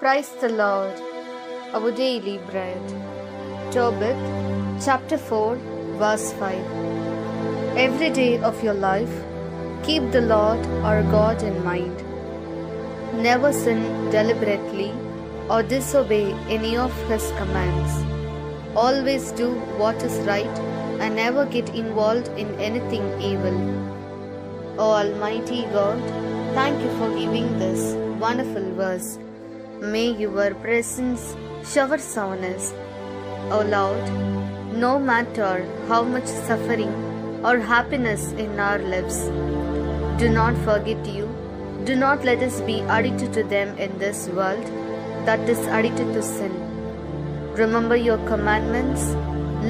Christ the Lord, our daily bread. Tobit, chapter 4, verse 5. Every day of your life, keep the Lord our God in mind. Never sin deliberately or disobey any of His commands. Always do what is right and never get involved in anything evil. O Almighty God, thank you for giving this wonderful verse. May your presence shower soundness. O Lord, no matter how much suffering or happiness in our lives, do not forget you. Do not let us be addicted to them in this world that is addicted to sin. Remember your commandments,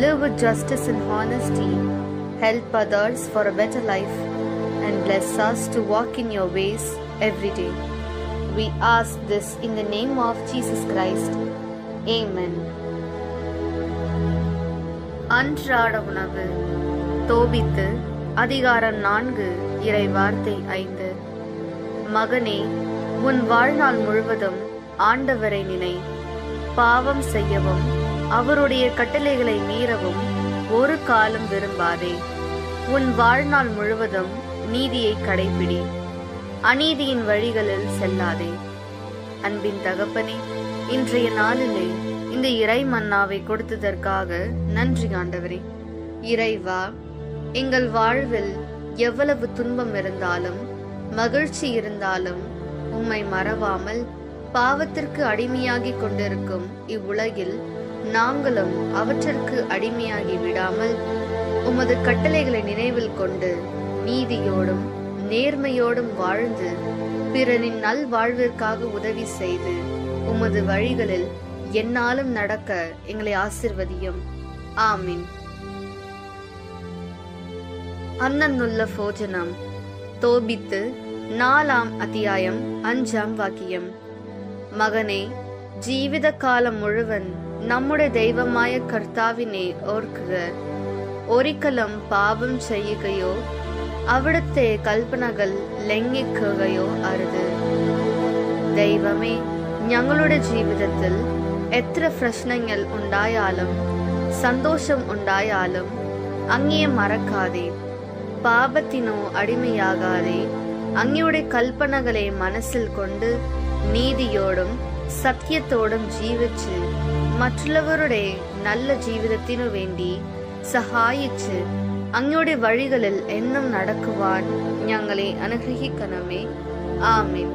live with justice and honesty, help others for a better life, and bless us to walk in your ways every day. We ask this in the name of Jesus Christ. Amen. அன்றாட உணவு. தோபித்து அதிகாரம் 4 இறை வார்த்தை 5. மகனே, உன் வாழ்நாள் முழுவதும் ஆண்டவரை நினை. பாவம் செய்யவும் அவருடைய கட்டளைகளை மீறவும் ஒரு காலம் விரும்பாதே. உன் வாழ்நாள் முழுவதும் நீதியை கடைபிடி. அநீதியின் வழிகளில் செல்லாதே. அன்பின் தகப்பனே, இன்றைய நாளிலே இந்த இறை மன்னாவை கொடுத்ததற்காக நன்றி ஆண்டவரே. இறைவா, எங்கள் வாழ்வில் எவ்வளவு துன்பம் இருந்தாலும் மகிழ்ச்சி இருந்தாலும் உம்மை மறவாமல் பாவத்திற்கு அடிமையாகி கொண்டிருக்கும் இவ்வுலகில் நாங்களும் அவற்றிற்கு அடிமையாகி விடாமல் உமது கட்டளைகளை நினைவில் கொண்டு நீதியோடும் நேர்மையோடும் வாழ்ந்து பிறனின் நல் வாழ்விற்காக உதவி செய்து உமது வழிகளில் எந்நாளும் நடக்க எங்களை ஆசிர்வதியும். ஆமீன். அன்னன்னுள்ள போஜனம். தோபித்து 4ஆம் அத்தியாயம் 5ஆம் வாக்கியம். மகனே, ஜீவித காலம் முழுவன் நம்முடைய தெய்வமாய கர்த்தாவினை ഓർക്കുക. ഒരിക്കലും പാപം ചെയ്യുകയോ അവിടുത്തെ കൽപ്പനകൾ ലംഘിക്കുകയോ അരുത്. ദൈവമേ, ഞങ്ങളുടെ ജീവിതത്തിൽ എത്ര പ്രശ്നങ്ങൾ ഉണ്ടായാലും സന്തോഷം ഉണ്ടായാലും അങ്ങയെ മറക്കാതെ, പാപത്തിനോ അടിമയാകാതെ അങ്ങയുടെ കൽപ്പനകളെ മനസ്സിൽ കൊണ്ട് നീതിയോടും സത്യത്തോടും ജീവിച്ച് മറ്റുള്ളവരുടെ നല്ല ജീവിതത്തിനു വേണ്ടി സഹായിച്ച് അങ്ങയുടെ വഴികളിൽ എന്നും നടക്കുവാൻ ഞങ്ങളെ അനുഗ്രഹിക്കണമേ. ആമേൻ.